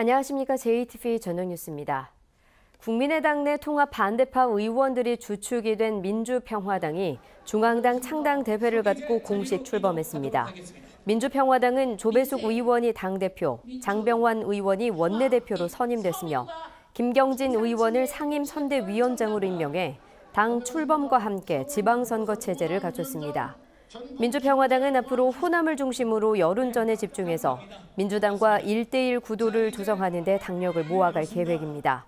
안녕하십니까. JTV 저녁뉴스입니다. 국민의당 내 통합 반대파 의원들이 주축이 된 민주평화당이 중앙당 창당 대회를 갖고 공식 출범했습니다. 민주평화당은 조배숙 의원이 당대표, 장병완 의원이 원내대표로 선임됐으며 김경진 의원을 상임선대위원장으로 임명해 당 출범과 함께 지방선거 체제를 갖췄습니다. 민주평화당은 앞으로 호남을 중심으로 여론전에 집중해서 민주당과 1대1 구도를 조성하는 데 당력을 모아갈 계획입니다.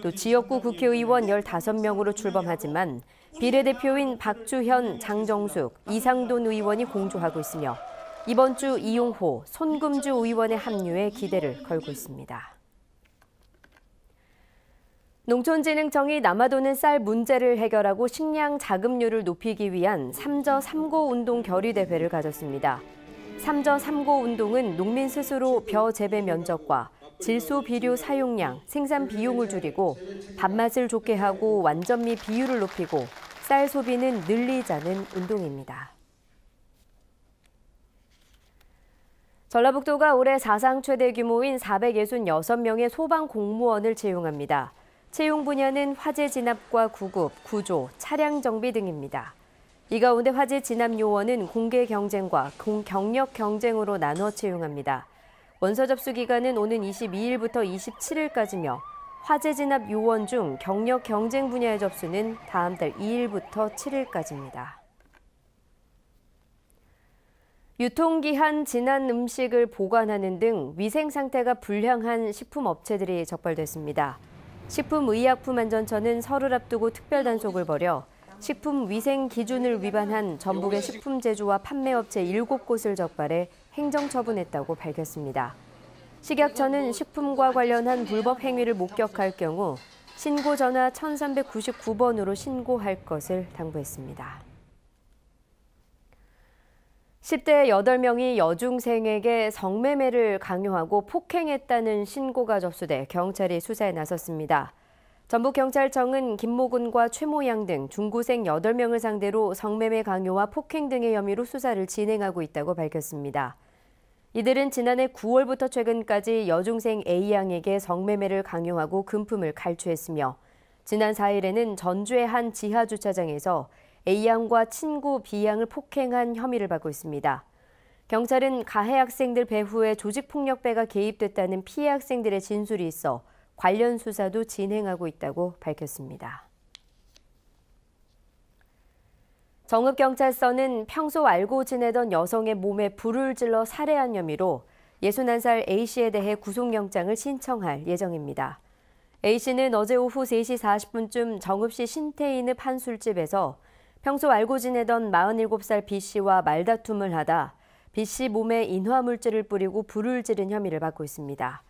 또 지역구 국회의원 15명으로 출범하지만 비례대표인 박주현, 장정숙, 이상돈 의원이 공조하고 있으며 이번 주 이용호, 손금주 의원의 합류에 기대를 걸고 있습니다. 농촌진흥청이 남아도는 쌀 문제를 해결하고 식량 자급률을 높이기 위한 3저 3고 운동 결의대회를 가졌습니다. 3저 3고 운동은 농민 스스로 벼 재배 면적과 질소 비료 사용량, 생산 비용을 줄이고 밥맛을 좋게 하고 완전미 비율을 높이고 쌀 소비는 늘리자는 운동입니다. 전라북도가 올해 사상 최대 규모인 466명의 소방 공무원을 채용합니다. 채용 분야는 화재 진압과 구급, 구조, 차량 정비 등입니다. 이 가운데 화재 진압 요원은 공개 경쟁과 경력 경쟁으로 나눠 채용합니다. 원서 접수 기간은 오는 22일부터 27일까지며 화재 진압 요원 중 경력 경쟁 분야의 접수는 다음 달 2일부터 7일까지입니다. 유통기한 지난 음식을 보관하는 등 위생 상태가 불량한 식품업체들이 적발됐습니다. 식품의약품안전처는 설을 앞두고 특별단속을 벌여 식품위생 기준을 위반한 전북의 식품 제조와 판매업체 7곳을 적발해 행정처분했다고 밝혔습니다. 식약처는 식품과 관련한 불법 행위를 목격할 경우 신고 전화 1399번으로 신고할 것을 당부했습니다. 10대 8명이 여중생에게 성매매를 강요하고 폭행했다는 신고가 접수돼 경찰이 수사에 나섰습니다. 전북경찰청은 김모군과 최모양 등 중고생 8명을 상대로 성매매 강요와 폭행 등의 혐의로 수사를 진행하고 있다고 밝혔습니다. 이들은 지난해 9월부터 최근까지 여중생 A양에게 성매매를 강요하고 금품을 갈취했으며 지난 4일에는 전주의 한 지하주차장에서 A양과 친구 B양을 폭행한 혐의를 받고 있습니다. 경찰은 가해 학생들 배후에 조직폭력배가 개입됐다는 피해 학생들의 진술이 있어 관련 수사도 진행하고 있다고 밝혔습니다. 정읍경찰서는 평소 알고 지내던 여성의 몸에 불을 질러 살해한 혐의로 61살 A씨에 대해 구속영장을 신청할 예정입니다. A씨는 어제 오후 3시 40분쯤 정읍시 신태인읍 한 술집에서 평소 알고 지내던 47살 B씨와 말다툼을 하다 B씨 몸에 인화물질을 뿌리고 불을 지른 혐의를 받고 있습니다.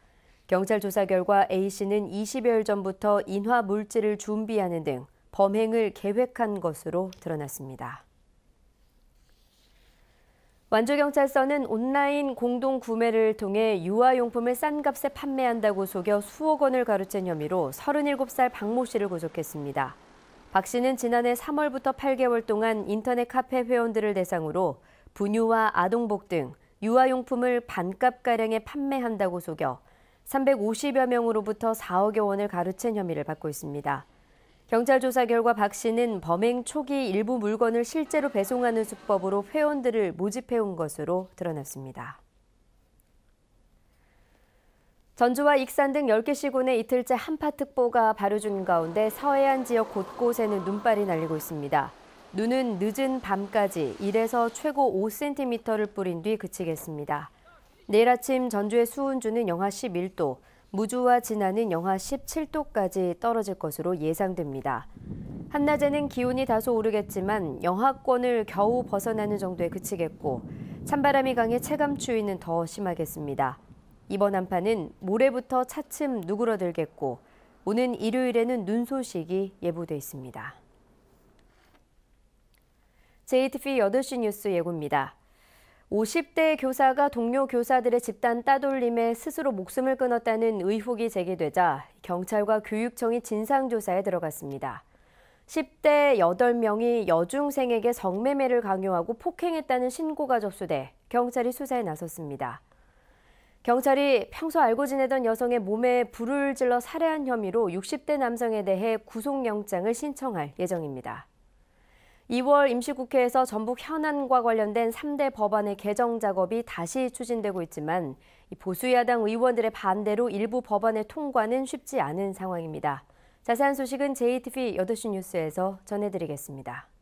경찰 조사 결과 A씨는 20여일 전부터 인화물질을 준비하는 등 범행을 계획한 것으로 드러났습니다. 완주경찰서는 온라인 공동구매를 통해 유아용품을 싼 값에 판매한다고 속여 수억 원을 가로챈 혐의로 37살 박모 씨를 구속했습니다. 박 씨는 지난해 3월부터 8개월 동안 인터넷 카페 회원들을 대상으로 분유와 아동복 등 유아용품을 반값가량에 판매한다고 속여 350여 명으로부터 4억여 원을 가로챈 혐의를 받고 있습니다. 경찰 조사 결과 박 씨는 범행 초기 일부 물건을 실제로 배송하는 수법으로 회원들을 모집해온 것으로 드러났습니다. 전주와 익산 등 10개 시군에 이틀째 한파특보가 발효 중 가운데 서해안 지역 곳곳에는 눈발이 날리고 있습니다. 눈은 늦은 밤까지 1에서 최고 5cm를 뿌린 뒤 그치겠습니다. 내일 아침 전주의 수운주는 영하 11도, 무주와 진안은 영하 17도까지 떨어질 것으로 예상됩니다. 한낮에는 기온이 다소 오르겠지만 영하권을 겨우 벗어나는 정도에 그치겠고 찬바람이 강해 체감 추위는 더 심하겠습니다. 이번 한파는 모레부터 차츰 누그러들겠고 오는 일요일에는 눈 소식이 예보돼 있습니다. JTV 8시 뉴스 예고입니다. 50대 교사가 동료 교사들의 집단 따돌림에 스스로 목숨을 끊었다는 의혹이 제기되자 경찰과 교육청이 진상조사에 들어갔습니다. 10대 8명이 여중생에게 성매매를 강요하고 폭행했다는 신고가 접수돼 경찰이 수사에 나섰습니다. 경찰이 평소 알고 지내던 여성의 몸에 불을 질러 살해한 혐의로 60대 남성에 대해 구속영장을 신청할 예정입니다. 2월 임시국회에서 전북 현안과 관련된 3대 법안의 개정 작업이 다시 추진되고 있지만 보수야당 의원들의 반대로 일부 법안의 통과는 쉽지 않은 상황입니다. 자세한 소식은 JTBC 8시 뉴스에서 전해드리겠습니다.